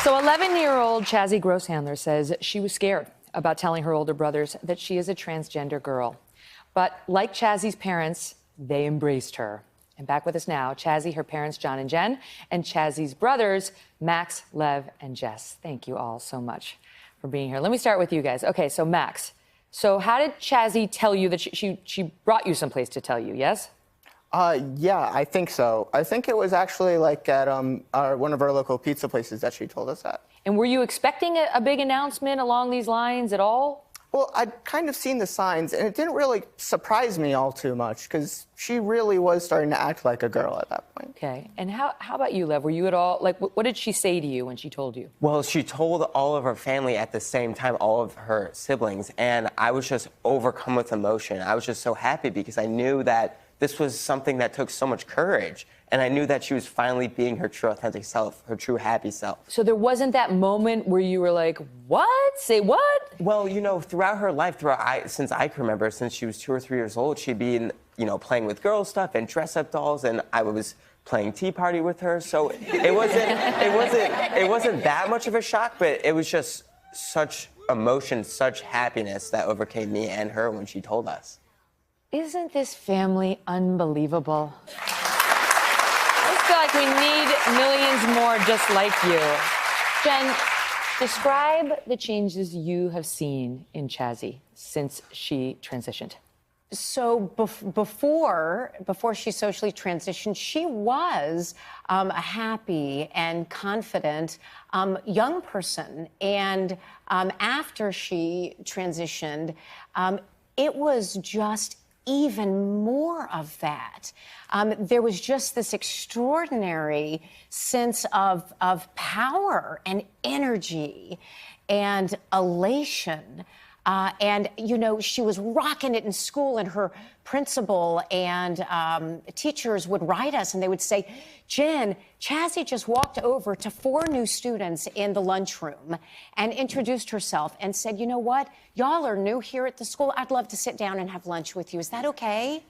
So 11-year-old Chazzie Grosshandler says she was scared about telling her older brothers that she is a transgender girl. But like Chazzie's parents, they embraced her. And back with us now, Chazzie, her parents, John and Jen, and Chazzie's brothers, Max, Lev, and Jess. Thank you all so much for being here. Let me start with you guys. Okay, so Max, so how did Chazzie tell you that she brought you someplace to tell you, yes? Yeah, I think so. I think it was actually like at one of our local pizza places that she told us that. And were you expecting a big announcement along these lines at all? Well, I'd kind of seen the signs, and it didn't really surprise me all too much, because she really was starting to act like a girl at that point. Okay, and how about you, Lev? Were you at all, like, what did she say to you when she told you? Well, she told all of her family at the same time, all of her siblings, and I was just overcome with emotion. I was just so happy because I knew that this was something that took so much courage, and I knew that she was finally being her true authentic self, her true happy self. So there wasn't that moment where you were like, what? Say what? Well, you know, throughout her life, since I can remember, since she was 2 or 3 years old, she'd been, you know, playing with girl stuff and dress-up dolls, and I was playing Tea Party with her. So it wasn't that much of a shock, but it was just such emotion, such happiness that overcame me and her when she told us. Isn't this family unbelievable? I feel like we need millions more just like you. Jen, describe the changes you have seen in Chazzie since she transitioned. So before she socially transitioned, she was a happy and confident young person. And after she transitioned, it was just even more of that. There was just this extraordinary sense of power and energy and elation. And, you know, she was rocking it in school, and her principal and teachers would write us, and they would say, Jen, Chazzie just walked over to 4 new students in the lunchroom and introduced herself and said, you know what? Y'all are new here at the school. I'd love to sit down and have lunch with you. Is that okay?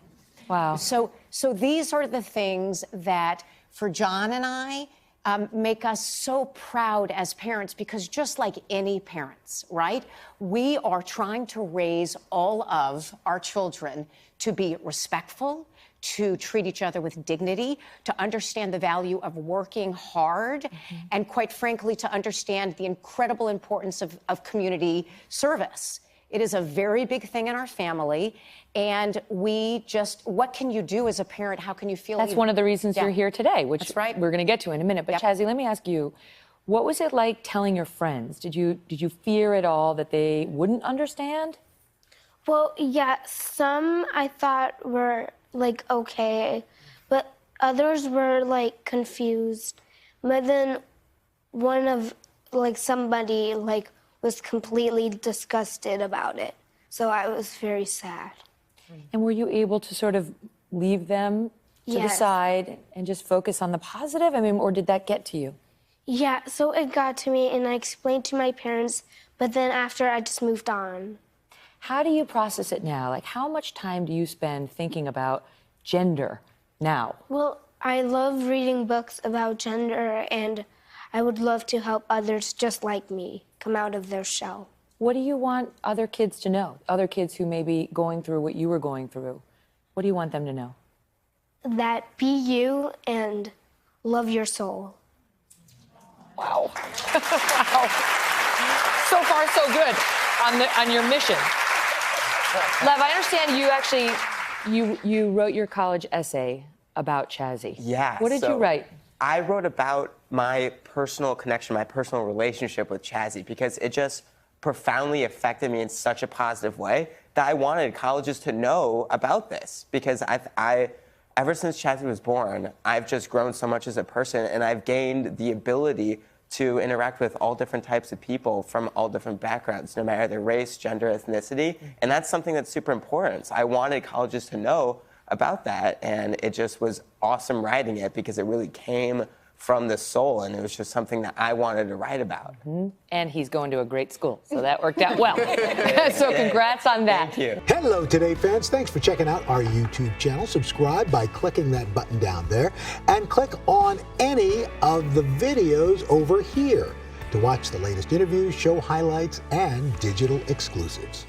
Wow. So these are the things that, for John and I, make us so proud as parents, because just like any parents, right, we are trying to raise all of our children to be respectful, to treat each other with dignity, to understand the value of working hard, and quite frankly, to understand the incredible importance of community service. It is a very big thing in our family, and what can you do as a parent? How can you feel? That's one of the reasons you're here today, which That's right. we're going to get to in a minute. But Chazzie, let me ask you, what was it like telling your friends? Did you fear at all that they wouldn't understand? Well, yeah, some I thought were like okay, but others were like confused. But then somebody was completely disgusted about it. So I was very sad. And were you able to sort of leave them to the side and just focus on the positive? I mean, or did that get to you? Yeah, so it got to me, and I explained to my parents, but then after I just moved on. How do you process it now? Like, how much time do you spend thinking about gender now? Well, I love reading books about gender, and I would love to help others just like me come out of their shell. What do you want other kids to know? Other kids who may be going through what you were going through. What do you want them to know? That be you and love your soul. Wow. Wow. So far, so good on your mission. Lev, I understand you actually, you wrote your college essay about Chazzie. Yeah. What did you write? I wrote about my personal connection, my personal relationship with Chazzie, because it just profoundly affected me in such a positive way that I wanted colleges to know about this, because ever since Chazzie was born, I've just grown so much as a person, and I've gained the ability to interact with all different types of people from all different backgrounds, no matter their race, gender, ethnicity, and that's something that's super important. So I wanted colleges to know about that, and it just was awesome writing it because it really came from the soul, and it was just something that I wanted to write about. And he's going to a great school, so that worked out well. So congrats on that. Thank you. Hello, Today fans. Thanks for checking out our YouTube channel. Subscribe by clicking that button down there, and click on any of the videos over here. to watch the latest interviews, show highlights, and digital exclusives.